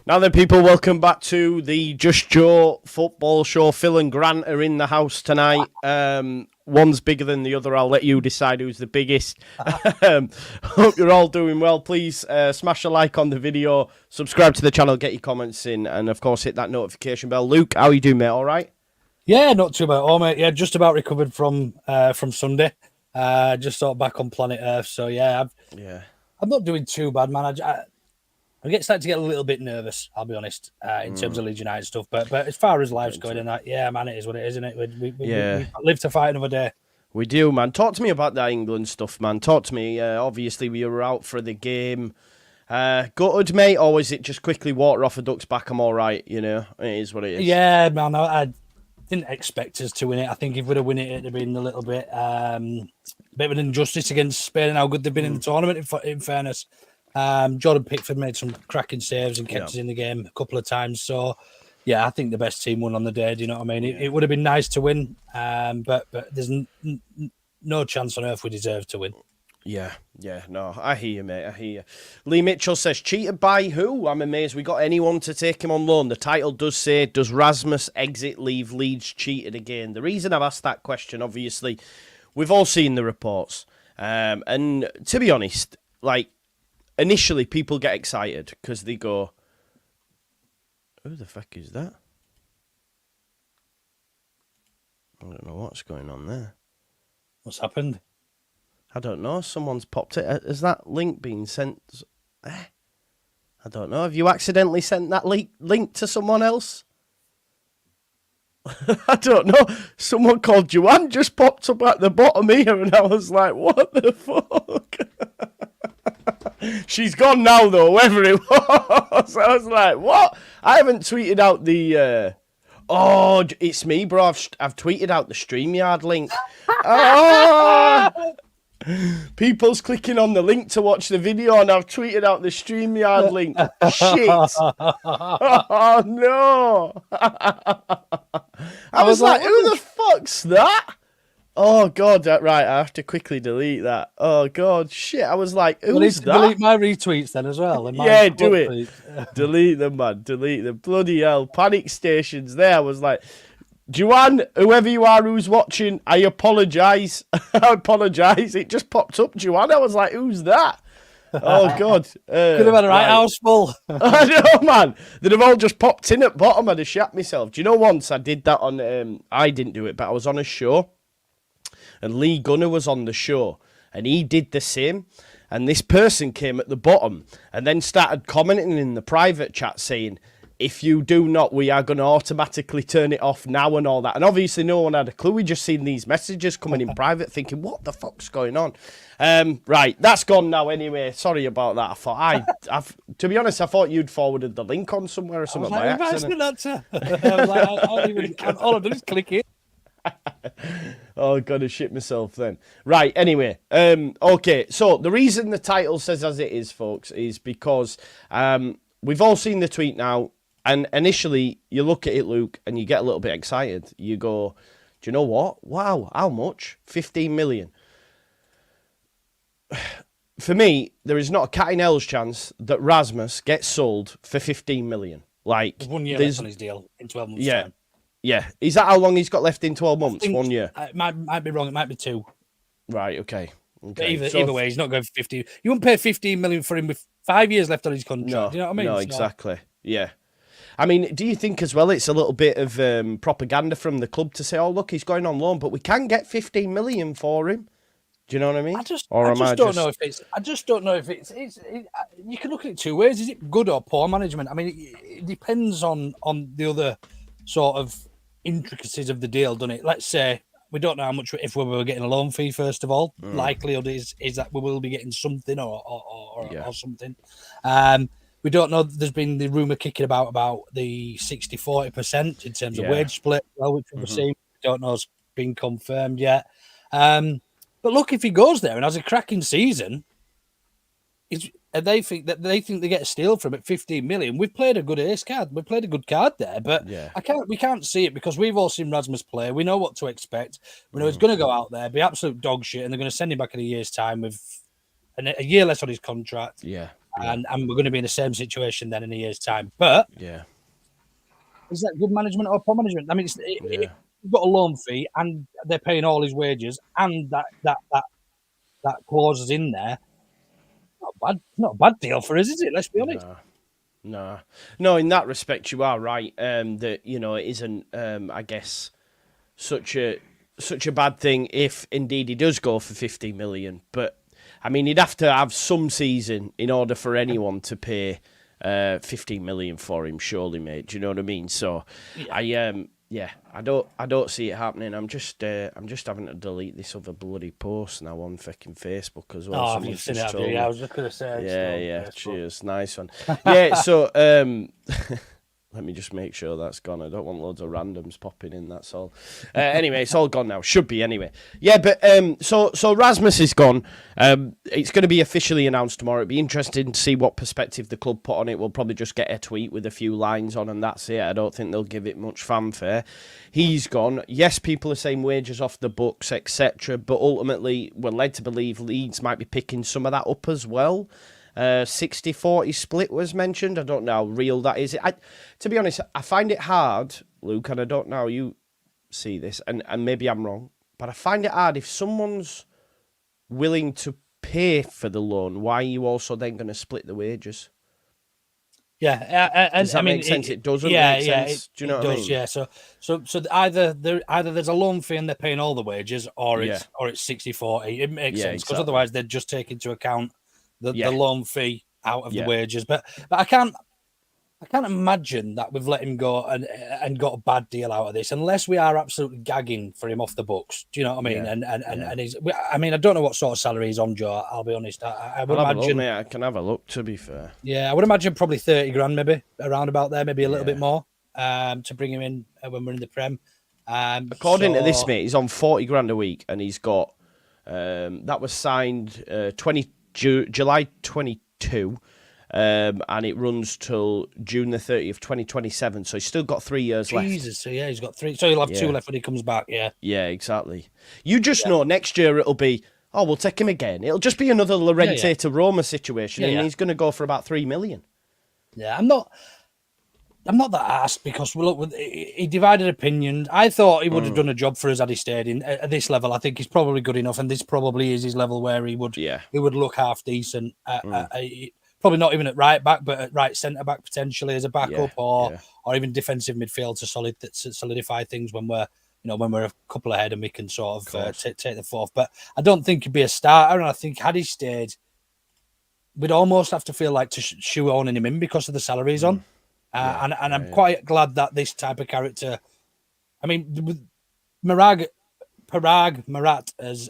Now then, people, welcome back to the Just Joe football show. Phil and Grant are in the house tonight. One's bigger than the other. I'll let you decide who's the biggest. Hope you're all doing well. Please smash a like on the video, subscribe to the channel, get your comments in, and of course hit that notification bell. Luke, how are you doing, mate? All right? Yeah, not too bad. Oh, mate, yeah, just about recovered from Sunday. Just sort of back on planet Earth. So yeah, I'm not doing too bad, man. I'm starting to get a little bit nervous, I'll be honest, in terms of Leeds United stuff. But as far as life's going and that, yeah, man, it is what it is, isn't it? We live to fight another day. We do, man. Talk to me about that England stuff, man. Talk to me. Obviously, we were out for the game. Gutted, mate, or was it just quickly water off a duck's back? I'm all right, you know? It is what it is. Yeah, man, I didn't expect us to win it. I think if we'd have won it, it'd have been a little bit of an injustice against Spain and how good they've been in the tournament, in fairness. Jordan Pickford made some cracking saves and kept us in the game a couple of times. So, yeah, I think the best team won on the day. Do you know what I mean? It would have been nice to win, but there's no chance on earth we deserve to win. Yeah, no, I hear you, mate, I hear you. Lee Mitchell says, cheated by who? I'm amazed we got anyone to take him on loan. The title does say, does Rasmus exit leave Leeds cheated again? The reason I've asked that question, obviously, we've all seen the reports. And to be honest, like, initially people get excited because they go, who the fuck is that? I don't know what's going on there. What's happened? I don't know. Someone's popped it. Has that link been sent? I don't know. Have you accidentally sent that link to someone else? I don't know. Someone called Joanne just popped up at the bottom here, and I was like, what the fuck? She's gone now, though, whoever it was. I was like, what? I haven't tweeted out the... Oh, it's me, bro. I've tweeted out the StreamYard link. Oh! People's clicking on the link to watch the video, and I've tweeted out the StreamYard link. Shit. Oh, no. I was like, who the fuck's that? Oh, God, right, I have to quickly delete that. Oh, God, shit. I was like, who's that? Delete my retweets then as well. Yeah, do it. Delete them, man. Delete them. Bloody hell. Panic stations there. I was like, Joanne, whoever you are who's watching, I apologise. I apologise. It just popped up, Joanne. I was like, who's that? Oh, God. Could have had a right house full. I know, man. They'd have all just popped in at bottom. I'd have shat myself. Do you know, once I did that on... I didn't do it, but I was on a show. And Lee Gunner was on the show. And he did the same. And this person came at the bottom and then started commenting in the private chat saying... If you do not, we are going to automatically turn it off now and all that. And obviously no one had a clue. We just seen these messages coming in private thinking, what the fuck's going on? Right, that's gone now anyway. Sorry about that. I thought to be honest, I thought you'd forwarded the link on somewhere or something by accident. I was like, all I've done is click it. Oh, gotta shit myself then. Right, anyway. Okay, so the reason the title says as it is, folks, is because we've all seen the tweet now. And initially, you look at it, Luke, and you get a little bit excited. You go, do you know what? Wow, how much? 15 million. For me, there is not a cat in hell's chance that Rasmus gets sold for 15 million. Like, there's 1 year left on his deal in 12 months' time. Yeah. Is that how long he's got left in 12 months? 1 year? It might be wrong. It might be 2. Right, okay. Either way, he's not going for 15. You wouldn't pay 15 million for him with 5 years left on his contract. No, do you know what I mean? No, exactly. Yeah. I mean, do you think as well it's a little bit of propaganda from the club to say, oh, look, he's going on loan, but we can get 15 million for him? Do you know what I mean? I just don't know if it's. You can look at it 2 ways. Is it good or poor management? I mean, it depends on the other sort of intricacies of the deal, doesn't it? Let's say we don't know how much, if we were getting a loan fee, first of all. Likelihood is that we will be getting something or something. We don't know. There's been the rumour kicking about the 60-40% in terms of wage split, which we've seen. We don't know it's been confirmed yet. But look, if he goes there and has a cracking season, they think they get a steal from it, 15 million. We've played a good ace card. We played a good card there, but we can't see it because we've all seen Rasmus play. We know what to expect. We know he's going to go out there, be absolute dog shit, and they're going to send him back in a year's time with a year less on his contract. Yeah. and we're going to be in the same situation then in a year's time. But is that good management or poor management? I mean, you've got a loan fee, and they're paying all his wages, and that clause is in there. Not a bad deal for us, is it? Let's be honest. No. In that respect, you are right. That it isn't. I guess such a bad thing if indeed he does go for 50 million. But I mean, he'd have to have some season in order for anyone to pay 15 million for him. Surely, mate. Do you know what I mean? So, I don't see it happening. I'm just having to delete this other bloody post now on fucking Facebook as well. Oh, I've seen it. Yeah, I was just gonna say. Yeah. Cheers, nice one. So let me just make sure that's gone. I don't want loads of randoms popping in. That's all. Anyway, it's all gone now. Should be anyway. Yeah, but so Rasmus is gone. It's going to be officially announced tomorrow. It'd be interesting to see what perspective the club put on it. We'll probably just get a tweet with a few lines on, and that's it. I don't think they'll give it much fanfare. He's gone. Yes, people are saying wages off the books, etc. But ultimately, we're led to believe Leeds might be picking some of that up as well. 60-40 split was mentioned. I don't know how real that is. To be honest, I find it hard, Luke, and I don't know how you see this, and maybe I'm wrong, but I find it hard if someone's willing to pay for the loan, why are you also then going to split the wages? Yeah, does that make sense? It doesn't make sense. Do you know what I mean? Yeah, so either there's a loan fee and they're paying all the wages, or it's 60-40. It makes sense, because otherwise they'd just take into account the loan fee out of the wages. But I can't imagine that we've let him go and got a bad deal out of this, unless we are absolutely gagging for him off the books. Do you know what I mean? And he's. I mean, I don't know what sort of salary he's on, Joe. I'll be honest. I would imagine. I can have a look. To be fair. Yeah, I would imagine probably 30 grand, maybe around about there, maybe a little bit more, to bring him in when we're in the Prem. According to this, mate, he's on 40 grand a week, and he's got that was signed July 22. And it runs till June the 30th, 2027. So he's still got 3 years left. Jesus, so he's got 3. So he'll have 2 left when he comes back, Yeah, exactly. You just know next year it'll be, we'll take him again. It'll just be another Llorente to Roma situation, and he's going to go for about 3 million. Yeah, I'm not that asked, because look, he divided opinions. I thought he would have done a job for us had he stayed in at this level. I think he's probably good enough, and this probably is his level where he would look half decent. Probably not even at right back, but at right centre back potentially as a backup, or even defensive midfield to solidify things when we're a couple ahead and we can sort of take the fourth. But I don't think he'd be a starter, and I think had he stayed, we'd almost have to feel like shoehorning him in because of the salary he's on. And I'm quite glad that this type of character, I mean, Marat, as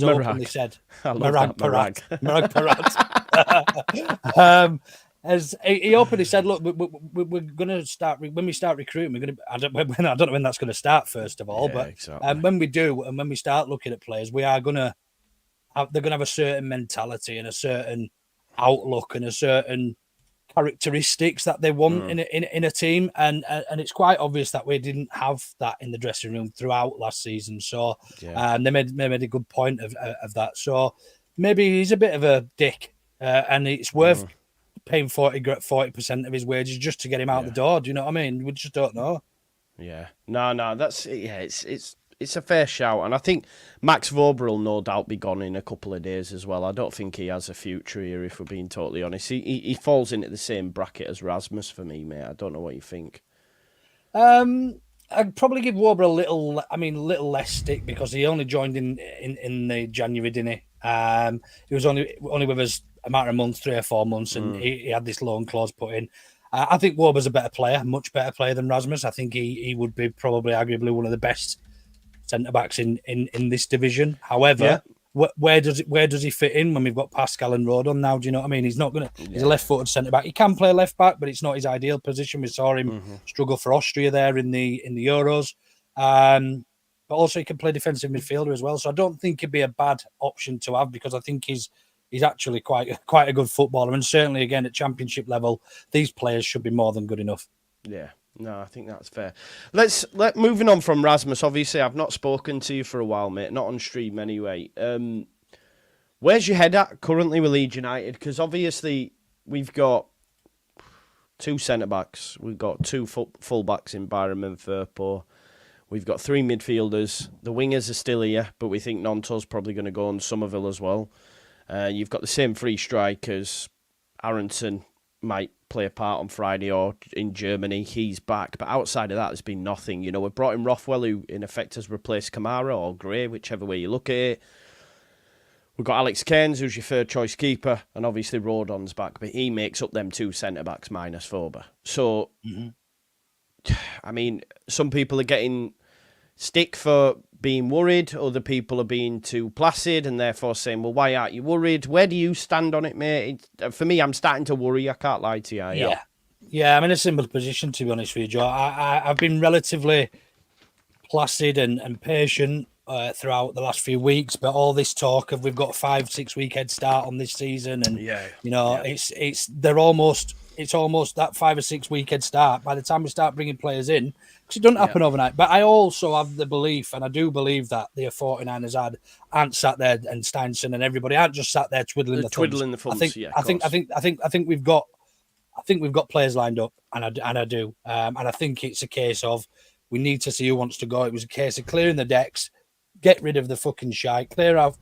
openly said, Marag as he openly said, look, we're going to start when we start recruiting. We're going to. I don't know when that's going to start. First of all, but when we do, and when we start looking at players, we are going to have. They're going to have a certain mentality and a certain outlook and a certain characteristics that they want in a team, and it's quite obvious that we didn't have that in the dressing room throughout last season. So they made a good point of that. So maybe he's a bit of a dick, and it's worth paying 40% of his wages just to get him out the door. Do you know what I mean? We just don't know. Yeah, no, that's it's a fair shout, and I think Max Wöber will no doubt be gone in a couple of days as well. I don't think he has a future here, if we're being totally honest. He falls into the same bracket as Rasmus for me, mate. I don't know what you think. I'd probably give Wöber a little less stick, because he only joined in the January, didn't he? He was only with us a matter of months, 3 or 4 months, and he had this loan clause put in. I think Wöber's a better player, much better player than Rasmus. I think he would be probably arguably one of the best centre-backs in this division. However, where does he fit in when we've got Pascal and Rodon now? Do you know what I mean? He's not going to. He's a left-footed centre-back. He can play left-back, but it's not his ideal position. We saw him struggle for Austria there in the Euros. But also he can play defensive midfielder as well. So I don't think it'd be a bad option to have, because I think he's actually quite a good footballer, and certainly again at Championship level, these players should be more than good enough. Yeah. No, I think that's fair. Moving on from Rasmus. Obviously, I've not spoken to you for a while, mate. Not on stream anyway. Where's your head at currently with Leeds United? Because obviously, we've got 2 centre-backs. We've got 2 full-backs in Byram and Firpo. We've got 3 midfielders. The wingers are still here, but we think Nonto's probably going to go on Somerville as well. You've got the same 3 strikers. Aronson might play a part on Friday or in Germany. He's back. But outside of that, there's been nothing. You know, we've brought in Rothwell, who in effect has replaced Kamara or Gray, whichever way you look at it. We've got Alex Cairns, who's your third choice keeper, and obviously Rodon's back, but he makes up them 2 centre-backs minus Foba. So, I mean, some people are getting stick for being worried, other people are being too placid and therefore saying, well, why aren't you worried? Where do you stand on it, mate? For me, I'm starting to worry, I can't lie to you. Yeah, I'm in a similar position, to be honest with you, Joe. I've been relatively placid and patient throughout the last few weeks, but all this talk of we've got a 5-6 week head start on this season, and it's almost that 5 or 6 week head start by the time we start bringing players in, because it doesn't happen overnight. But I also have the belief, and I do believe that the 49ers aren't sat there, and Steinson and everybody aren't just sat there twiddling the thumbs. I think we've got players lined up, and I do, and I think it's a case of we need to see who wants to go. It was a case of clearing the decks, get rid of the fucking shite, clear out.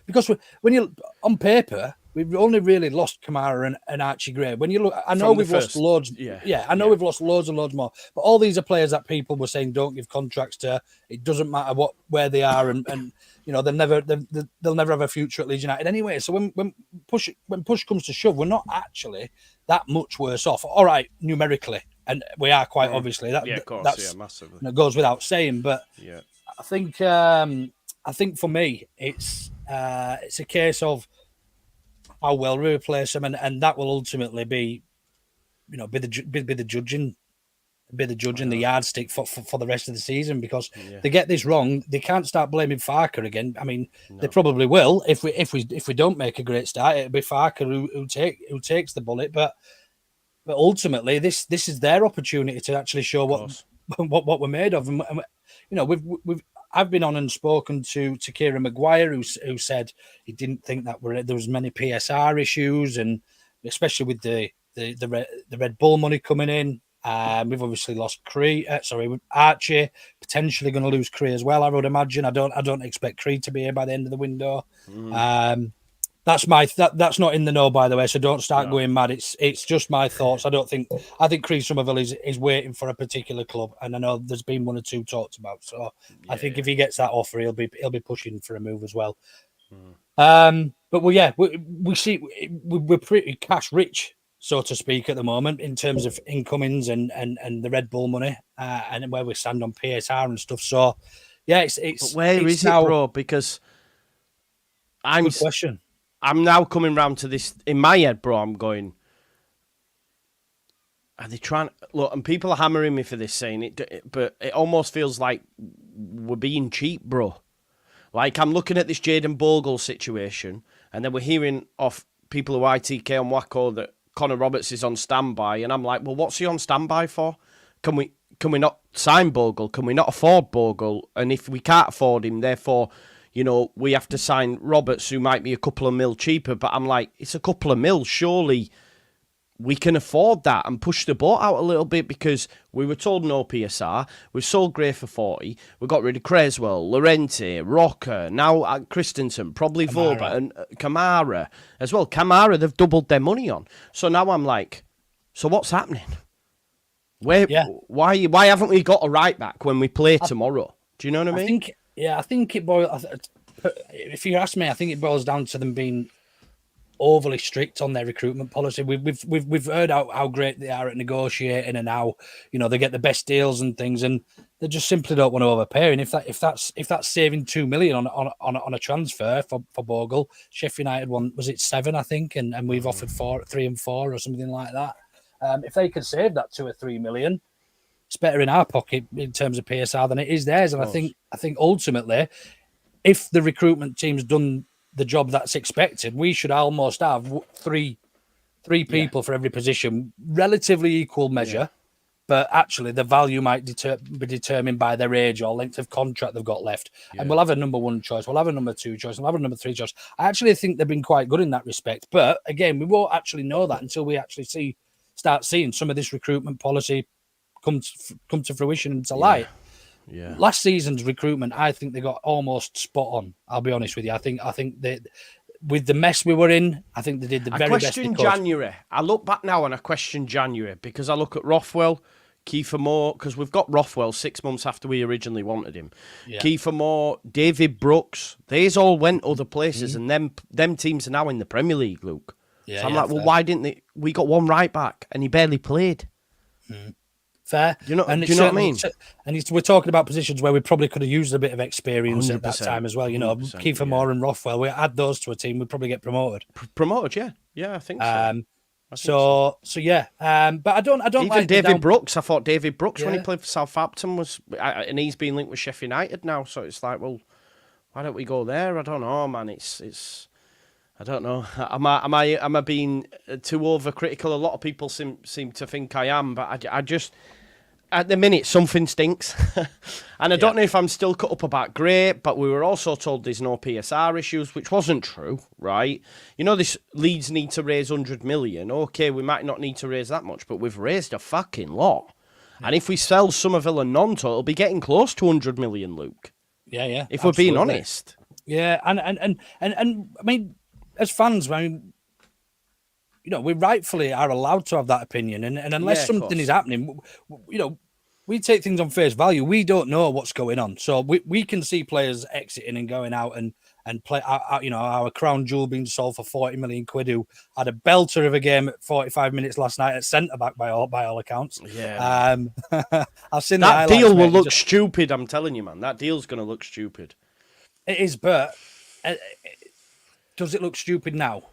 Because when you on paper, we've only really lost Kamara and Archie Gray. When you look, I know we've lost loads. I know we've lost loads and loads more. But all these are players that people were saying don't give contracts to. It doesn't matter where they are, and you know they'll never have a future at Leeds United anyway. So when push comes to shove, we're not actually that much worse off. All right, numerically, and we are quite obviously. That's massively. It goes without saying, but I think for me it's a case of how well we replace them, and that will ultimately be the judging the yardstick for the rest of the season, because they get this wrong, they can't start blaming Farker again. I mean, they probably will if we don't make a great start. It'll be Farker who takes the bullet, but ultimately this is their opportunity to actually show what we're made of. And you know, I've been on and spoken to Kieran Maguire, who said he didn't think that there was many PSR issues, and especially with the Red Bull money coming in. We've obviously lost Archie, potentially going to lose Cree as well, I would imagine. I don't expect Cree to be here by the end of the window. That's not in the know, by the way, so don't start going mad. It's just my thoughts. I think Cree Somerville is waiting for a particular club, and I know there's been 1 or 2 talked about. So I think if he gets that offer, he'll be pushing for a move as well. But we see we're pretty cash rich, so to speak, at the moment in terms of incomings and the Red Bull money, and where we stand on PSR and stuff. So it's but where is it, bro? Because good question. I'm now coming round to this in my head, bro. I'm going, are they trying? Look, and people are hammering me for this, saying it, but it almost feels like we're being cheap, bro. Like, I'm looking at this Jayden Bogle situation, and then we're hearing off people who ITK on Wacko that Connor Roberts is on standby, and I'm like, well, what's he on standby for? Can we not sign Bogle? Can we not afford Bogle? And if we can't afford him, therefore, you know, we have to sign Roberts, who might be a couple of mil cheaper. But I'm like, it's a couple of mil. Surely we can afford that and push the boat out a little bit, because we were told no PSR. We sold Gray for 40. We got rid of Creswell, Lorente, Rocker, now Kristensen, probably Voba, and Kamara as well. Kamara, they've doubled their money on. So now I'm like, so what's happening? Why haven't we got a right back when we play tomorrow? Do you know what I mean? I think it boils. If you ask me, I think it boils down to them being overly strict on their recruitment policy. We've heard how great they are at negotiating, and how they get the best deals and things, and they just simply don't want to overpay. And if that's saving $2 million on a transfer for Bogle, Sheffield United was it 7, I think, and we've offered 3 and 4 or something like that. If they can save that 2 or 3 million, it's better in our pocket in terms of PSR than it is theirs. And I think ultimately, if the recruitment team's done the job that's expected, we should almost have three people for every position, relatively equal measure, but actually the value might be determined by their age or length of contract they've got left. And we'll have a number 1 choice, we'll have a number 2 choice, we'll have a number 3 choice. I actually think they've been quite good in that respect. But again, we won't actually know that until we actually start seeing some of this recruitment policy come to fruition and to light. Yeah. Last season's recruitment, I think they got almost spot on. I'll be honest with you. I think they, with the mess we were in, I think they did the very best they could. I question January. I look back now and I question January because I look at Rothwell, Kiefer Moore, because we've got Rothwell 6 months after we originally wanted him. Yeah. Kiefer Moore, David Brooks, these all went other places, and them teams are now in the Premier League, Luke. Yeah, so I'm like, well, why didn't they? We got one right back and he barely played. Fair. Do you know what I mean? And we're talking about positions where we probably could have used a bit of experience at that time as well. You know, Kiefer Moore and Rothwell, we add those to a team, we'd probably get promoted. Promoted, yeah. Yeah, I think so. Yeah. But I don't even like David Brooks. I thought David Brooks when he played for Southampton and he's been linked with Sheffield United now. So it's like, well, why don't we go there? I don't know, man. It's I don't know. Am I being too overcritical? A lot of people seem to think I am, but I just at the minute something stinks, and I don't know if I'm still cut up about Gray. But we were also told there's no PSR issues, which wasn't true, right? You know, this Leeds need to raise 100 million. Okay, we might not need to raise that much, but we've raised a fucking lot. Yeah. And if we sell Somerville and Nonto, it'll be getting close to 100 million, Luke. Yeah. If we're being honest. Yeah, and I mean, as fans, I mean, you know, we rightfully are allowed to have that opinion, and unless something is happening, you know, we take things on face value. We don't know what's going on, so we can see players exiting and going out and play. You know, our crown jewel being sold for 40 million quid, who had a belter of a game at 45 minutes last night at centre back by all accounts. Yeah, I've seen that deal will look stupid. I'm telling you, man, that deal's going to look stupid. It is, but. Does it look stupid now?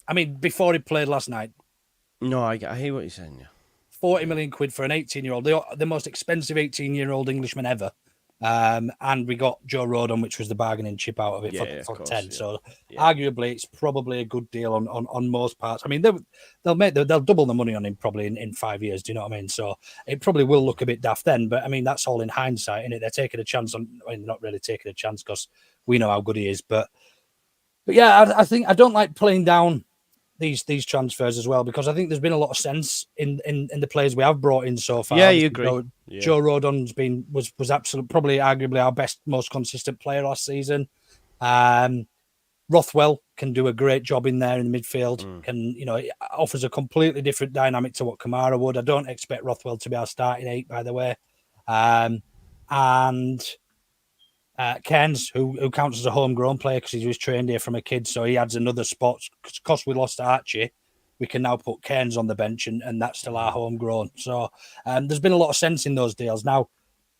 I mean, before he played last night. No, I hear what you're saying, yeah. 40 million quid for an 18-year-old, the most expensive 18-year-old Englishman ever. And we got Joe Rodon, which was the bargaining chip out of it for 10. Yeah. So arguably, it's probably a good deal on most parts. I mean, they'll double the money on him probably in 5 years. Do you know what I mean? So it probably will look a bit daft then. But I mean, that's all in hindsight, innit? They're taking a chance on. I mean, not really taking a chance because we know how good he is, But yeah, I think I don't like playing down these transfers as well, because I think there's been a lot of sense in the players we have brought in so far. Yeah, you agree. Joe Rodon's was absolutely probably arguably our best, most consistent player last season. Rothwell can do a great job in there in the midfield. It offers a completely different dynamic to what Kamara would. I don't expect Rothwell to be our starting 8, by the way. And Cairns, who counts as a homegrown player because he was trained here from a kid, so he adds another spot. Because we lost Archie, we can now put Cairns on the bench, and that's still our homegrown. So there's been a lot of sense in those deals. Now,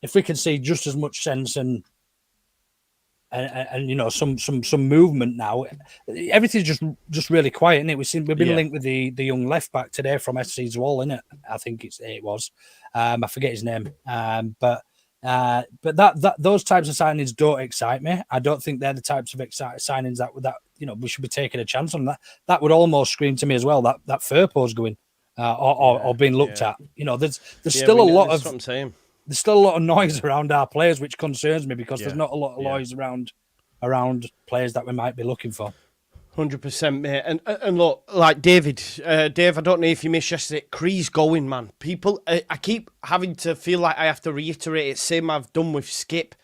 if we can see just as much sense and you know some movement now, everything's just really quiet, isn't it? We've been linked with the young left back today from SC Zwolle, isn't it? I think it was. I forget his name, but that those types of signings don't excite me. I don't think they're the types of signings that you know we should be taking a chance on. That would almost scream to me as well that Firpo's going or being looked at. You know, there's still a lot of. What I'm saying. There's still a lot of noise around our players, which concerns me because there's not a lot of noise around players that we might be looking for. 100%, mate. And look, like Dave, I don't know if you missed yesterday. Cree's going, man. People, I keep having to feel like I have to reiterate it. Same I've done with Skip.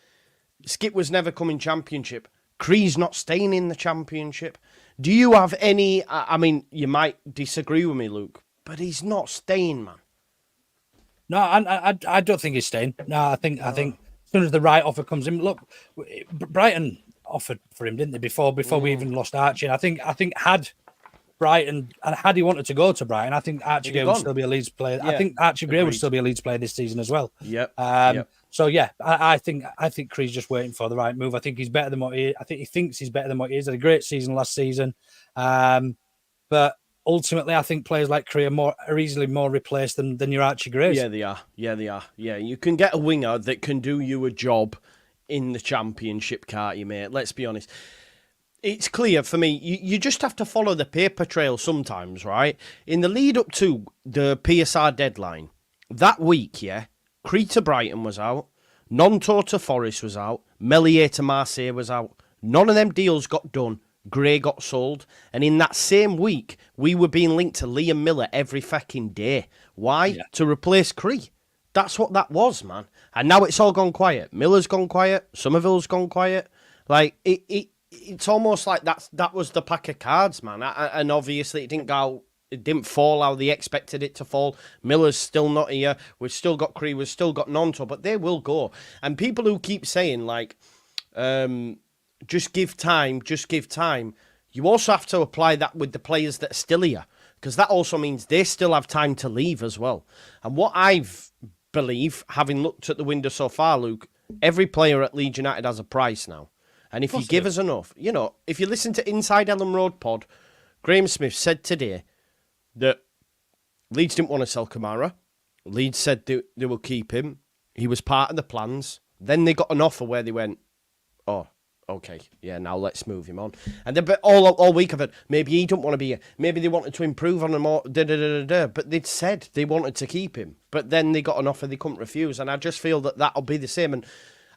Skip was never coming Championship. Cree's not staying in the Championship. Do you have any? I mean, you might disagree with me, Luke, but he's not staying, man. No, I don't think he's staying. No, I think as soon as the right offer comes in, look, Brighton offered for him, didn't they? Before we even lost Archie. And I think had Brighton and had he wanted to go to Brighton, I think Archie Gray would still be a Leeds player. Yeah. I think Archie Gray would still be a Leeds player this season as well. Yep. So yeah, I think Cree's just waiting for the right move. I think he's better than what he. I think he thinks he's better than what he is. Had a great season last season, but ultimately, I think players like Cree are easily more replaced than your Archie Grays. Yeah, they are. Yeah, you can get a winger that can do you a job in the Championship, can't you, mate? Let's be honest. It's clear for me, you just have to follow the paper trail sometimes, right? In the lead up to the PSR deadline, that week, yeah, Cree to Brighton was out, Nonto to Forest was out, Melier to Marseille was out. None of them deals got done. Gray got sold. And in that same week, we were being linked to Liam Miller every fucking day. Why? Yeah. To replace Cree. That's what that was, man. And now it's all gone quiet. Miller's gone quiet. Somerville's gone quiet. Like, it's almost like that was the pack of cards, man. And obviously it didn't go... It didn't fall how they expected it to fall. Miller's still not here. We've still got Cree. We've still got Nonto. But they will go. And people who keep saying, like... just give time, you also have to apply that with the players that are still here, because that also means they still have time to leave as well. And what I believe, having looked at the window so far, Luke, every player at Leeds United has a price now. And if you give us enough, you know, if you listen to Inside Ellen Road pod, Graham Smith said today that Leeds didn't want to sell Kamara. Leeds said they will keep him. He was part of the plans. Then they got an offer where they went, oh, okay, yeah, now let's move him on. And then, but all week of it, maybe he don't want to be here. Maybe they wanted to improve on him more, but they'd said they wanted to keep him. But then they got an offer they couldn't refuse. And I just feel that that'll be the same. And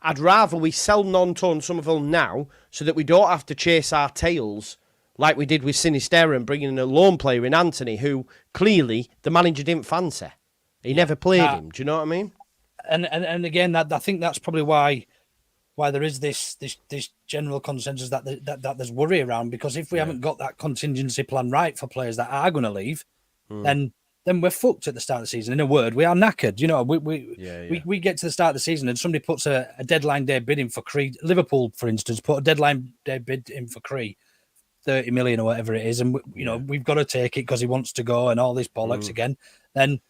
I'd rather we sell Nonto and Somerville now so that we don't have to chase our tails like we did with Sinisterra and bringing in a loan player in Anthony, who clearly the manager didn't fancy. He never played him. Do you know what I mean? And again, I think that's probably why there is this general consensus that there's worry around, because if we haven't got that contingency plan right for players that are going to leave, then we're fucked at the start of the season. In a word, we are knackered. You know, we get to the start of the season and somebody puts a deadline day bid in for Cree. Liverpool, for instance, put a deadline day bid in for Cree, 30 million or whatever it is, and we've got to take it because he wants to go and all this bollocks again. Then.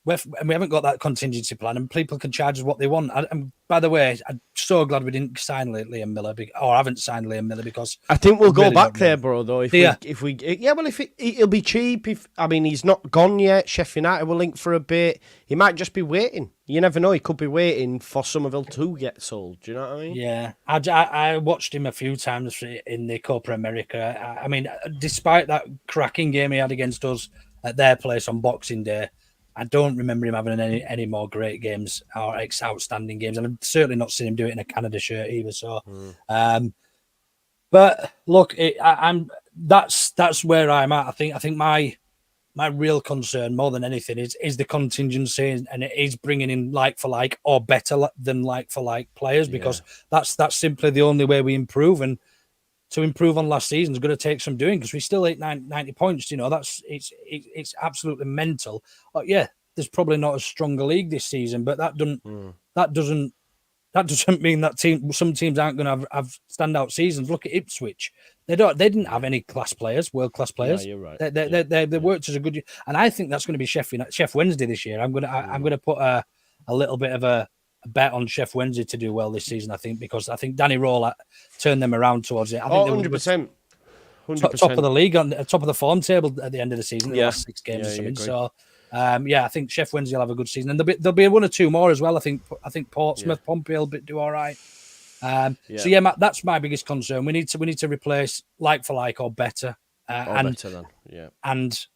And we haven't got that contingency plan, and people can charge us what they want. And by the way, I'm so glad we didn't sign Liam Miller, or haven't signed Liam Miller, because I think we'll go back there, bro. Though if it'll be cheap. He's not gone yet. Sheffield United will link for a bit. He might just be waiting. You never know. He could be waiting for Somerville to get sold. Do you know what I mean? Yeah, I watched him a few times in the Copa America. I mean, despite that cracking game he had against us at their place on Boxing Day, I don't remember him having any more great games or outstanding games, and I've certainly not seen him do it in a Canada shirt either. So, but look, that's where I'm at. I think my real concern more than anything is the contingency, and it is bringing in like for like or better than like for like players, because that's simply the only way we improve. And to improve on last season is going to take some doing, because we still ate 90 points. You know, it's absolutely mental. Yeah, there's probably not as strong a league this season, but that doesn't mean that some teams aren't going to have standout seasons. Look at Ipswich; they didn't have any world class players. Yeah, you're right. They worked as a good, and I think that's going to be Chef Wednesday this year. I'm going to put a little bit of a bet on Chef Wednesday to do well this season, I think, because I think Danny Roll turned them around towards it. I think 100%. Top of the league, on top of the form table at the end of the season, the last 6 games or something. So, I think Chef Wednesday will have a good season, and there'll be 1 or 2 more as well. I think Portsmouth, Pompey will do all right. So that's my biggest concern. We need to replace like for like or better, better than, and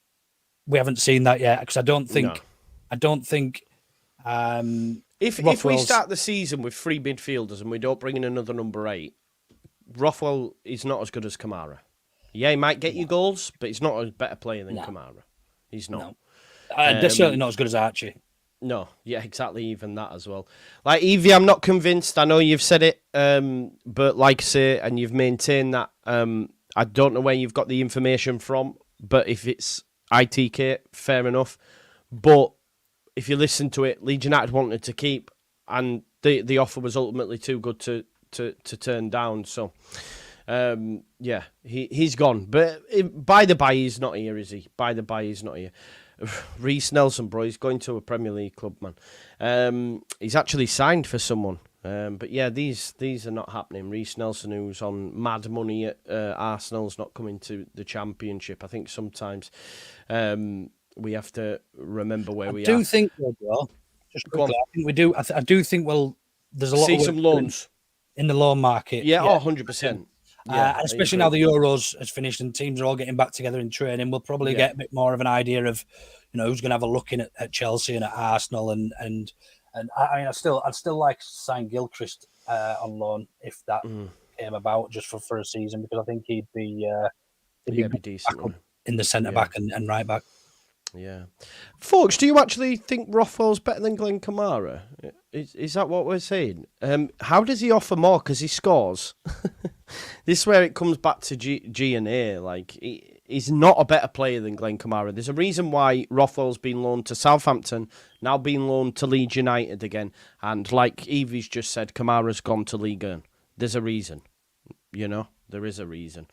we haven't seen that yet, because I don't think. If we start the season with 3 midfielders and we don't bring in another number 8, Rothwell is not as good as Kamara. Yeah, he might get you goals, but he's not a better player than Kamara. He's not. They're certainly not as good as Archie. No, yeah, exactly. Even that as well. Like, Evie, I'm not convinced. I know you've said it, but like I say, and you've maintained that. I don't know where you've got the information from, but if it's ITK, fair enough. But if you listen to it, Leeds United wanted to keep, and the offer was ultimately too good to turn down. So, he's gone. But by the by, he's not here, is he? By the by, he's not here. Reece Nelson, bro, he's going to a Premier League club, man. He's actually signed for someone. But yeah, these are not happening. Reece Nelson, who's on mad money at Arsenal's not coming to the Championship. I think sometimes we have to remember where we are. I do think, well, just quickly, I think we do. I do think, there's a lot see of some loans in the loan market. Yeah, 100%. And especially now the Euros has finished and teams are all getting back together in training, we'll probably get a bit more of an idea of, who's going to have a look in at Chelsea and at Arsenal. And I mean, I'd still like to sign Gilchrist on loan if that came about just for a season, because I think he'd be decent in the centre back and right back. Yeah. Folks, do you actually think Rothwell's better than Glenn Kamara? Is that what we're saying? How does he offer more? Because he scores. This is where it comes back to G and A. Like, he's not a better player than Glenn Kamara. There's a reason why Rothwell's been loaned to Southampton, now being loaned to Leeds United again. And like Evie's just said, Kamara's gone to Ligue 1. There's a reason. There is a reason.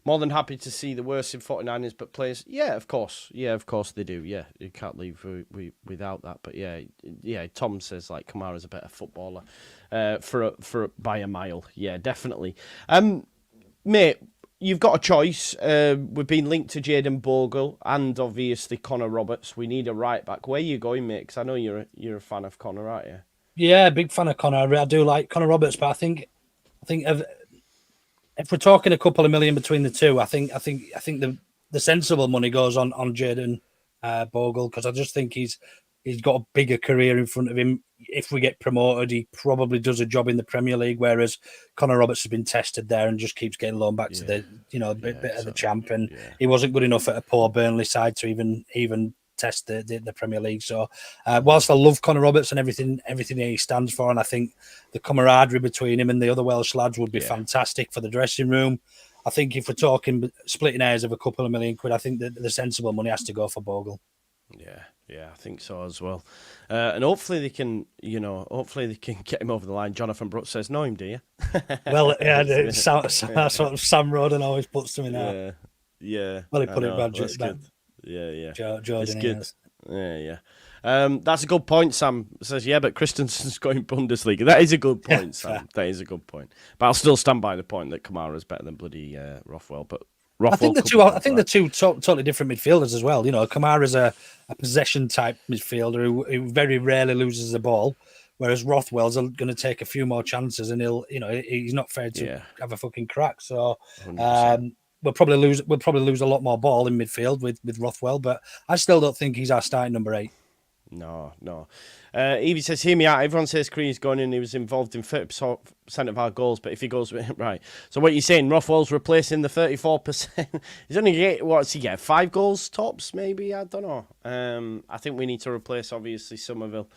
More than happy to see the worst in 49ers, but players, of course they do. Yeah, you can't leave without that. But Tom says like Kamara's a better footballer, by a mile. Yeah, definitely. Mate, you've got a choice. We've been linked to Jayden Bogle and obviously Connor Roberts. We need a right back. Where are you going, mate? Because I know you're a fan of Connor, aren't you? Yeah, big fan of Connor. I do like Connor Roberts, but I think if we're talking a couple of million between the two, I think the sensible money goes on Jayden Bogle, because I just think he's got a bigger career in front of him. If we get promoted, he probably does a job in the Premier League, whereas Connor Roberts has been tested there and just keeps getting loaned back to the bit of the champ, and he wasn't good enough at a poor Burnley side to even test the Premier League. So whilst I love Connor Roberts and everything he stands for, and I think the camaraderie between him and the other Welsh lads would be fantastic for the dressing room, I think if we're talking splitting hairs of a couple of million quid, I think that the sensible money has to go for Bogle. Yeah, I think so as well. And hopefully they can get him over the line. Jonathan Brooks says, "Know him, do you?" Well, Sam Roden always puts them in there. Yeah. Well, he put it bad. Yeah. Jordan, good. Yeah. That's a good point, Sam says, but Christensen's going Bundesliga. That is a good point, Sam. That is a good point. But I'll still stand by the point that Kamara's better than bloody Rothwell. But Rothwell, I think the two totally different midfielders as well. Kamara's a possession type midfielder who very rarely loses the ball, whereas Rothwell's going to take a few more chances, and he's not fair to have a fucking crack. So. 100%. We'll probably lose a lot more ball in midfield with Rothwell, but I still don't think he's our starting number 8. No. Evie says, hear me out. Everyone says Cree's gone in. He was involved in 30% of our goals, but if he goes right. So what you're saying, Rothwell's replacing the 34%. He's only what's he get? 5 goals tops, maybe? I don't know. I think we need to replace obviously Somerville.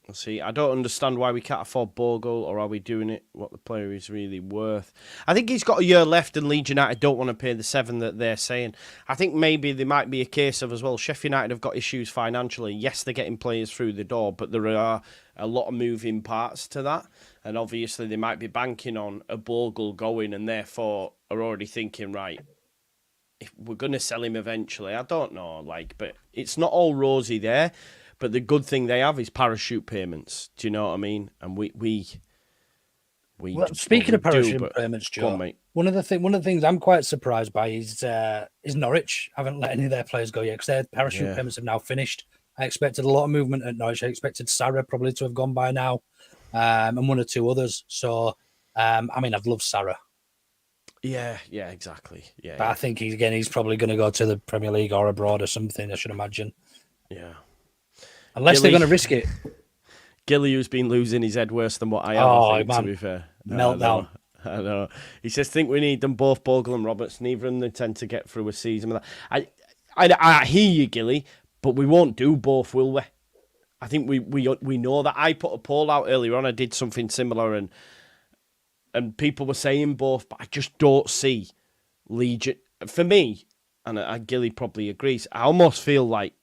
Let's see. I don't understand why we can't afford Bogle, or are we doing it what the player is really worth? I think he's got a year left, and Leeds United don't want to pay the 7 that they're saying. I think maybe there might be a case of as well, Sheffield United have got issues financially. Yes, they're getting players through the door, but there are a lot of moving parts to that. And obviously they might be banking on a Bogle going, and therefore are already thinking, right, if we're going to sell him eventually. I don't know, but it's not all rosy there. But the good thing they have is parachute payments. Do you know what I mean? And speaking of parachute payments, Joe, one of the things I'm quite surprised by is Norwich haven't let any of their players go yet, because their parachute payments have now finished. I expected a lot of movement at Norwich. I expected Sarah probably to have gone by now, and 1 or 2 others. So, I've loved Sarah. Yeah, exactly. Yeah, but I think he's probably going to go to the Premier League or abroad or something, I should imagine. Yeah. Unless they're going to risk it. Gilly, who's been losing his head worse than what I have, to be fair. Meltdown. I know. He says, think we need them both, Bogle and Roberts. Neither of them tend to get through a season. I hear you, Gilly, but we won't do both, will we? I think we know that. I put a poll out earlier on. I did something similar, and people were saying both, but I just don't see Legion. For me, and Gilly probably agrees, I almost feel like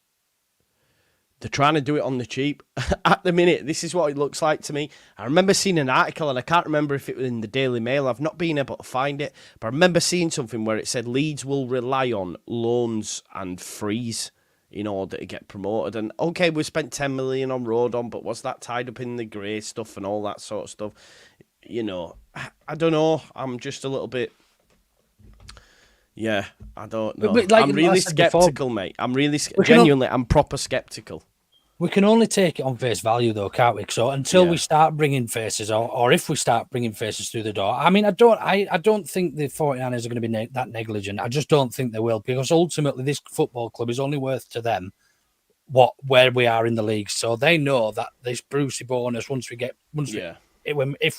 they're trying to do it on the cheap. At the minute, this is what it looks like to me. I remember seeing an article, and I can't remember if it was in the Daily Mail. I've not been able to find it. But I remember seeing something where it said Leeds will rely on loans and frees in order to get promoted. And, okay, we spent 10 million on Rodon, but was that tied up in the grey stuff and all that sort of stuff? I don't know. I'm just a little bit... Yeah, I don't know. I'm really sceptical, mate. I'm really genuinely. I'm proper sceptical. We can only take it on face value, though, can't we? So until we start bringing faces, or if we start bringing faces through the door, I mean, I don't think the 49ers are going to be that negligent. I just don't think they will, because ultimately this football club is only worth to them where we are in the league. So they know that this Brucey bonus, if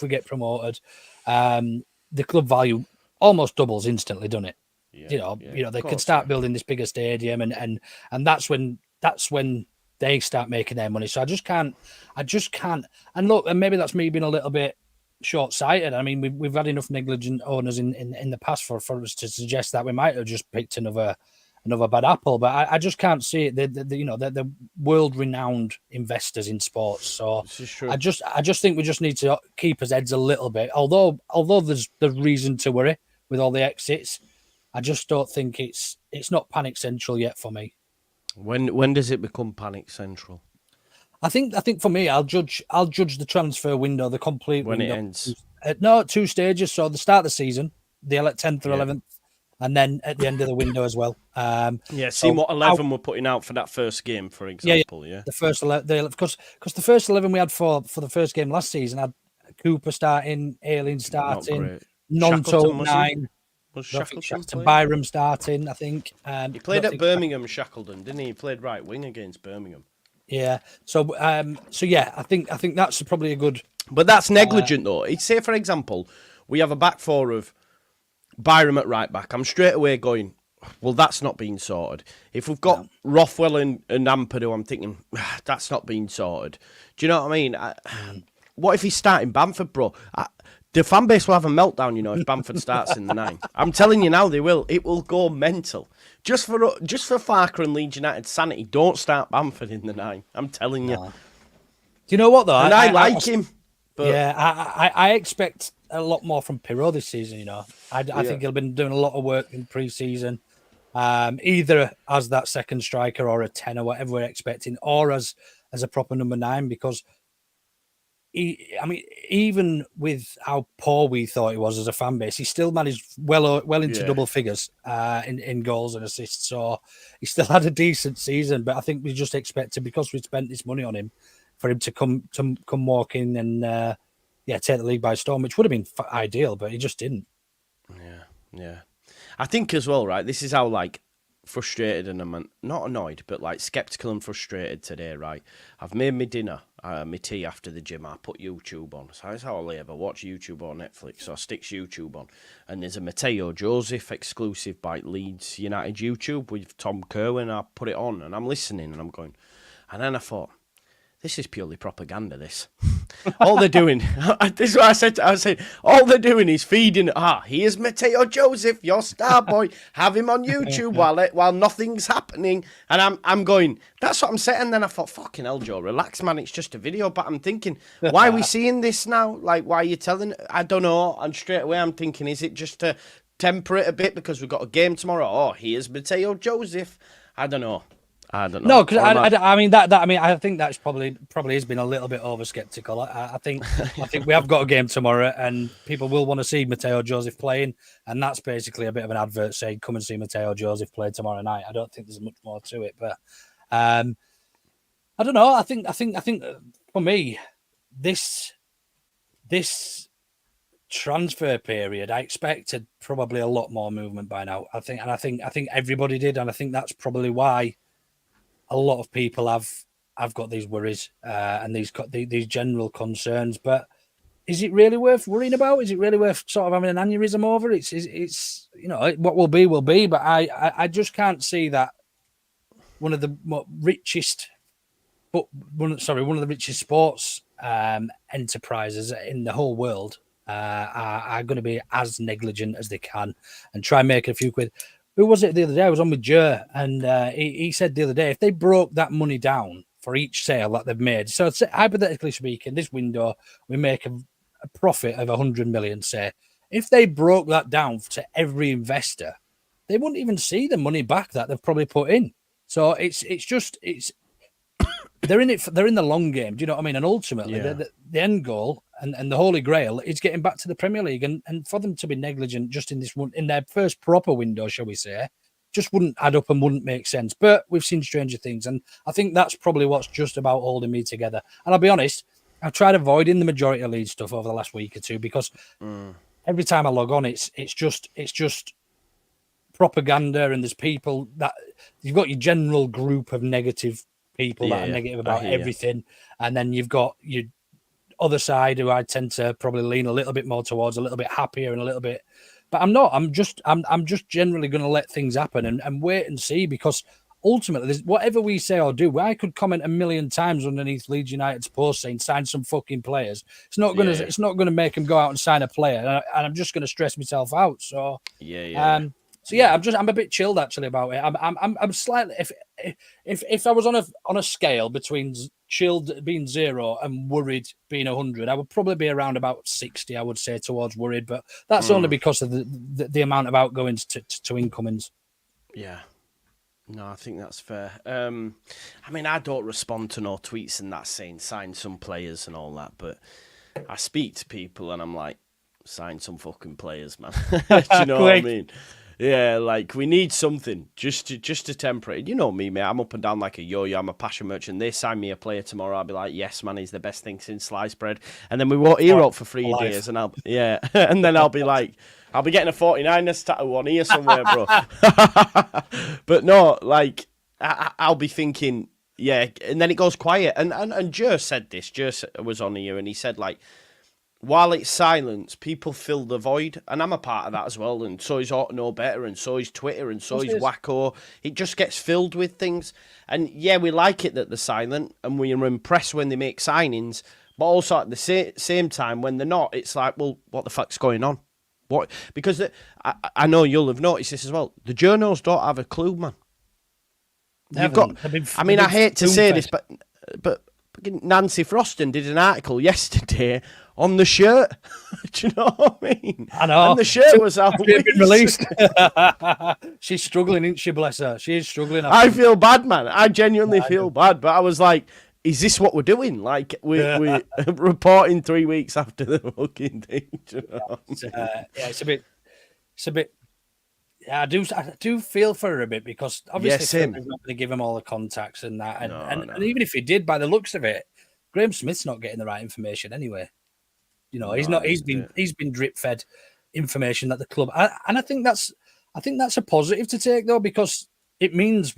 we get promoted, the club value almost doubles instantly, doesn't it? They could start building this bigger stadium, and that's when they start making their money. So I just can't. And look, and maybe that's me being a little bit short-sighted. I mean, we've had enough negligent owners in the past for us to suggest that we might have just picked another bad apple. But I just can't see it. They're world-renowned investors in sports. So I just think we just need to keep our heads a little bit. Although there's the reason to worry with all the exits, I just don't think it's not panic central yet for me. When does it become panic central? I think for me, I'll judge the transfer window, the complete when window. It ends. No, 2 stages. So the start of the season, the 10th or 11th, and then at the end of the window as well. Seeing what 11 we're putting out for that first game, for example. Yeah. The first 11, because the first 11 we had for the first game last season had Cooper starting, Aileen starting, Nonto 9. Shackleton Byram starting, I think. He played at Birmingham, Shackleton, didn't he? He played right wing against Birmingham. Yeah. So yeah, I think that's probably a good. But that's negligent, though. Say, for example, we have a back four of Byram at right back. I'm straight away going, well, that's not being sorted. If we've got Rothwell and Ampadu, I'm thinking, that's not being sorted. Do you know what I mean? What if he's starting Bamford, bro? The fan base will have a meltdown, if Bamford starts in the 9. I'm telling you now, they will. It will go mental. Just for Farker and Leeds United sanity, don't start Bamford in the 9. I'm telling you. Do you know what, though? And I like him. But... Yeah, I expect a lot more from Pirot this season, I think he'll been doing a lot of work in pre-season, either as that second striker or a 10 or whatever we're expecting, or as a proper number 9, because... even with how poor we thought he was as a fan base, he still managed well into double figures in goals and assists. So he still had a decent season. But I think we just expected, because we spent this money on him, for him to come walking and take the league by storm, which would have been ideal, but he just didn't. Yeah. I think as well, right? This is how frustrated and I'm not annoyed, but skeptical and frustrated today, right? I've made me dinner, my tea after the gym. I put YouTube on. So that's how I ever watch YouTube or Netflix. So I stick YouTube on, and there's a Mateo Joseph exclusive by Leeds United YouTube with Tom Kerwin. I put it on and I'm listening and I'm going, and then I thought, this is purely propaganda, this. All they're doing, this is what I said, all they're doing is feeding, here's Mateo Joseph, your star boy, have him on YouTube while nothing's happening. And I'm going, that's what I'm saying. And then I thought, fucking hell, Joe, relax, man, it's just a video. But I'm thinking, why are we seeing this now? Why are you telling? I don't know. And straight away I'm thinking, is it just to temper it a bit because we've got a game tomorrow? Here's Mateo Joseph. I don't know. No, because I think that's probably has been a little bit over skeptical. I think we have got a game tomorrow, and people will want to see Mateo Joseph playing, and that's basically a bit of an advert saying, "Come and see Mateo Joseph play tomorrow night." I don't think there's much more to it, but I don't know. I think for me, this transfer period, I expected probably a lot more movement by now. I think everybody did, and I think that's probably why a lot of people have got these worries and these general concerns. But is it really worth worrying about? Is it really worth sort of having an aneurysm over? It's what will be. But I just can't see that one of the richest sports enterprises in the whole world are going to be as negligent as they can and try and make a few quid. Who was it the other day? I was on with Joe, and he said the other day, if they broke that money down for each sale that they've made, so hypothetically speaking, this window, we make a profit of 100 million, say. If they broke that down to every investor, they wouldn't even see the money back that they've probably put in. So it's they're in it. They're in the long game. Do you know what I mean? And ultimately, the end goal and the holy grail is getting back to the Premier League. And for them to be negligent just in this one, in their first proper window, shall we say, just wouldn't add up and wouldn't make sense. But we've seen stranger things, and I think that's probably what's just about holding me together. And I'll be honest, I've tried avoiding the majority of Leeds stuff over the last week or two because every time I log on, it's just propaganda, and there's people that you've got your general group of negative people that are negative about everything, and then you've got your other side who I tend to probably lean a little bit more towards, a little bit happier and a little bit, but I'm not. I'm just generally going to let things happen and wait and see, because ultimately, whatever we say or do, I could comment a million times underneath Leeds United's post saying sign some fucking players. It's not going to it's not going to make them go out and sign a player, and I'm just going to stress myself out. So I'm a bit chilled actually about it. I'm slightly, if I was on a scale between chilled being 0 and worried being 100, I would probably be around about 60. I would say towards worried, but that's only because of the amount of outgoings to incomings. Yeah. No, I think that's fair. I mean, I don't respond to no tweets and that saying sign some players and all that, but I speak to people and I'm like, sign some fucking players, man. Do you know what I mean? Yeah, like we need something just to temper it. You know me, mate. I'm up and down like a yo-yo. I'm a passion merchant. They sign me a player tomorrow, I'll be like, yes, man, he's the best thing since sliced bread. And then we won't hear up for 3 days, and and then I'll be like, I'll be getting a 49ers tattoo on here somewhere, bro. But no, like I'll be thinking, and then it goes quiet. And Joe said this. Joe was on here, and he said like, while it's silence, people fill the void, and I'm a part of that as well. And so is Ought to Know Better, and so is Twitter, and so is Wacko. It just gets filled with things, and we like it that they're silent, and we're impressed when they make signings. But also at the same time, when they're not, it's like, well, what the fuck's going on? What? Because I know you'll have noticed this as well. The journals don't have a clue, man. You've got. I mean, I hate to say this, but Nancy Froston did an article yesterday on the shirt. Do you know what I mean? I know. And the shirt was out. Been released. She's struggling, isn't she? Bless her. She is struggling. I feel bad, man. I genuinely feel bad. But I was like, is this what we're doing? Like, we're reporting 3 weeks after the fucking thing. Do you know? It's a bit. Yeah, I do feel for her a bit, because obviously he's not going to give him all the contacts and that, and even if he did, by the looks of it, Graham Smith's not getting the right information anyway. You know, he's not. He's been drip fed information that the club, and I think that's a positive to take though, because it means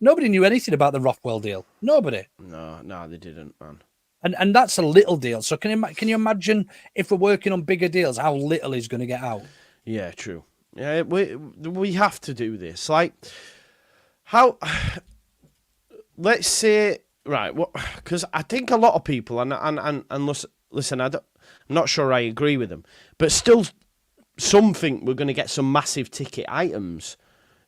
nobody knew anything about the Rothwell deal. Nobody. No, they didn't, man. And that's a little deal. So can you imagine if we're working on bigger deals, how little is going to get out? Yeah, true. Yeah, we have to do this. Like, how? Let's say, right? Because I think a lot of people, and listen, I'm not sure I agree with them, but still, some think we're going to get some massive ticket items.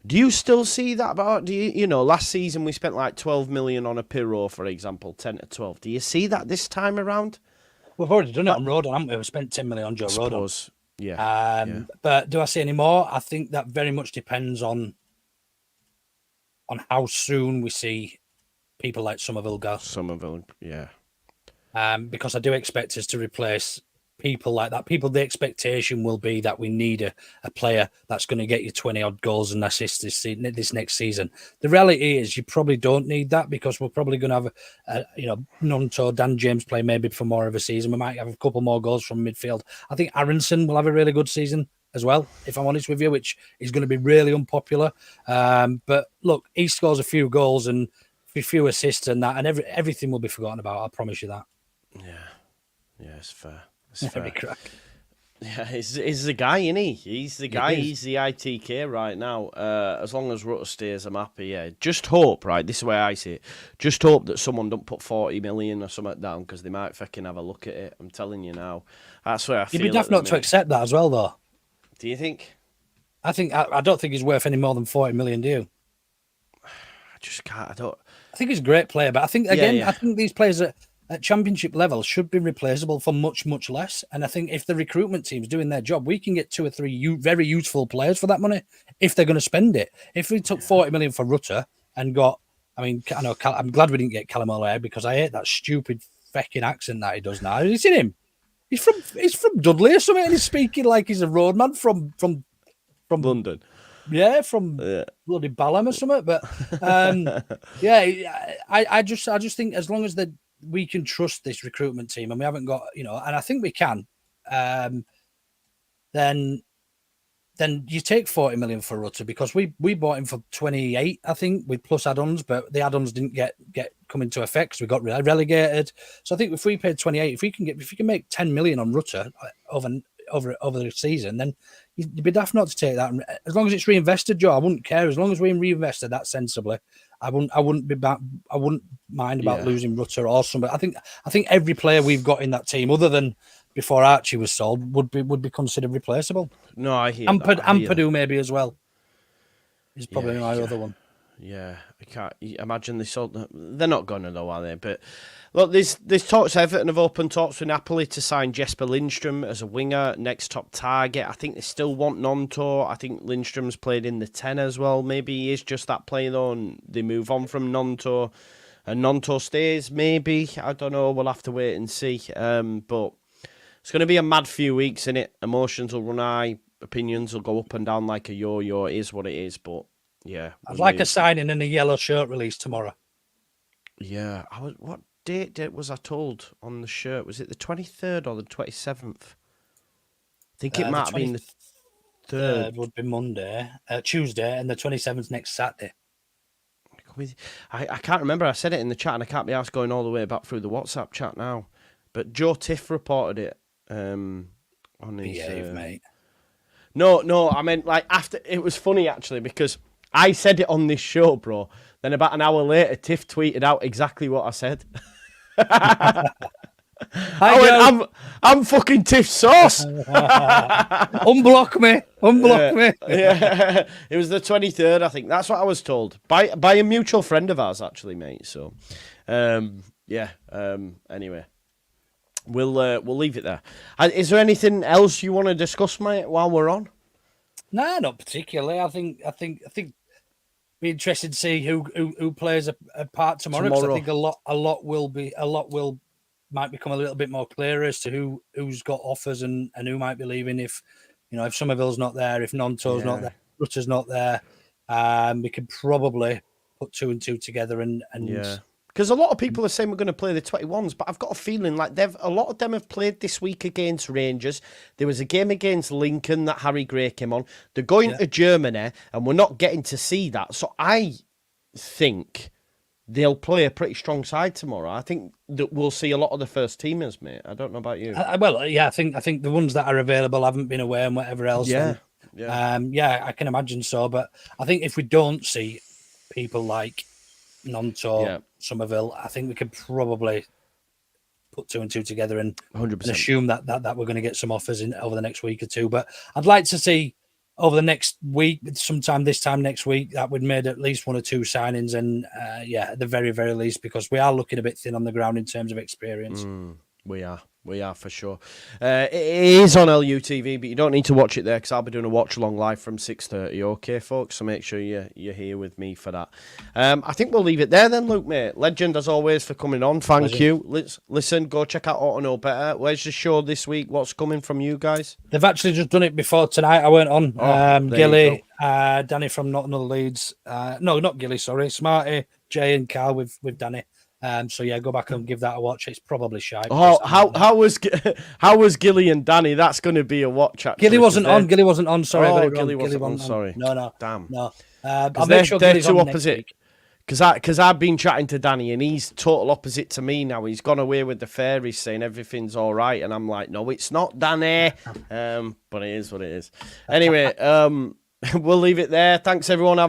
Do you still see that? About last season we spent like 12 million on a Pirro, for example, 10 to 12. Do you see that this time around? We've already done it on Rodon, haven't we? We've spent 10 million on Joe Rodon. Yeah. But do I see any more? I think that very much depends on how soon we see people like Somerville go. Yeah. Because I do expect us to replace people like that. The expectation will be that we need a player that's going to get you 20 odd goals and assists this next season. The reality is you probably don't need that, because we're probably going to have Nunto, Dan James play maybe for more of a season. We might have a couple more goals from midfield. I think Aronson will have a really good season as well, if I'm honest with you, which is going to be really unpopular. But look, he scores a few goals and a few assists and that, and everything will be forgotten about. I promise you that. Yeah, it's fair. Crack. Yeah, he's the guy, isn't he? He's the guy. He's the ITK right now. As long as Rutter stays, I'm happy. Yeah, just hope. Right, this is the way I see it. Just hope that someone don't put 40 million or something down, because they might fucking have a look at it. I'm telling you now. That's where I feel. You'd be daft not to accept that as well, though. Do you think? I don't think he's worth any more than 40 million. Do you? I just can't. I don't. I think he's a great player, but I think I think these players at championship level should be replaceable for much, much less. And I think if the recruitment team's doing their job, we can get 2 or 3 very useful players for that money if they're going to spend it. If we took 40 million for Rutter and got, I'm glad we didn't get Callum O'Leary, because I hate that stupid fucking accent that he does now. Have you seen him? He's from Dudley or something, and he's speaking like he's a roadman from London. from bloody Balham or something. But I just think as long as we can trust this recruitment team, and we haven't got, and I think we can, then you take 40 million for Rutter, because we bought him for 28, I think, with plus add-ons, but the add-ons didn't get come into effect because we got relegated. So I think if we paid 28, if you can make 10 million on Rutter over the season, then you'd be daft not to take that. And as long as it's reinvested, Joe, I wouldn't care. As long as we reinvested that sensibly, I wouldn't mind about losing Rutter or somebody. I think every player we've got in that team, other than before Archie was sold, would be considered replaceable. No, I hear and that. Purdue maybe as well. Is probably my other one. Yeah, I can't imagine they sold. They're not gonna though, are they? But look, there's talks. Everton have opened talks with Napoli to sign Jesper Lindstrom as a winger, next top target. I think they still want Nonto. I think Lindstrom's played in the 10 as well. Maybe he is just that player though, and they move on from Nonto, and Nonto stays. Maybe, I don't know. We'll have to wait and see. But it's going to be a mad few weeks, innit? Emotions will run high, opinions will go up and down like a yo-yo. It is what it is, but yeah. I'd like a signing and a yellow shirt release tomorrow. Yeah. What date was I told on the shirt? Was it the 23rd or the 27th? I think it might have been the 3rd. Would be Monday, Tuesday, and the 27th next Saturday. I can't remember. I said it in the chat, and I can't be asked going all the way back through the WhatsApp chat now. But Joe Tiff reported it on his... mate. No, I meant like after... It was funny, actually, because I said it on this show, bro. Then about an hour later, Tiff tweeted out exactly what I said. I'm fucking Tiff sauce. Unblock me. Yeah. It was the 23rd, I think. That's what I was told. By a mutual friend of ours, actually, mate. So, anyway. We'll leave it there. Is there anything else you want to discuss, mate, while we're on? No, not particularly. I think be interested to see who plays a part tomorrow. Because I think a lot might become a little bit more clear as to who's got offers and who might be leaving. If Somerville's not there, if Nonto's not there, Rutter's not there, we could probably put 2 and 2 together and Because a lot of people are saying we're going to play the 21s, but I've got a feeling like a lot of them have played this week against Rangers. There was a game against Lincoln that Harry Gray came on. They're going to Germany, and we're not getting to see that. So I think they'll play a pretty strong side tomorrow. I think that we'll see a lot of the first teamers, mate. I don't know about you. I think the ones that are available haven't been away and whatever else. Yeah. I can imagine so. But I think if we don't see people like Nonto, Somerville, I think we could probably put 2 and 2 together and 100%. assume that we're going to get some offers in over the next week or two. But I'd like to see over the next week, sometime this time next week, that we'd made at least 1 or 2 signings, and at the very, very least, because we are looking a bit thin on the ground in terms of experience. We are for sure. It is on LUTV, but you don't need to watch it there because I'll be doing a watch along live from 6:30. Okay, folks, so make sure you're here with me for that. I think we'll leave it there then, Luke, mate. Legend as always for coming on. Thank you. Listen, go check out Ought to Know Better. Where's the show this week? What's coming from you guys? They've actually just done it before tonight. I went on. Gilly, Danny from Not Another Leeds. No, not Gilly. Sorry, Smarty, Jay, and Carl with Danny. Go back and give that a watch. It's probably shy. How was Gilly and Danny? That's going to be a watch. Actually, Gilly wasn't on. Sorry, Gilly wasn't on. Sorry. No. Damn. No. I'll make sure they're Gilly's too on opposite. Because I've been chatting to Danny and he's total opposite to me now. He's gone away with the fairies saying everything's all right, and I'm like, no, it's not, Danny. But it is what it is. Anyway, we'll leave it there. Thanks everyone.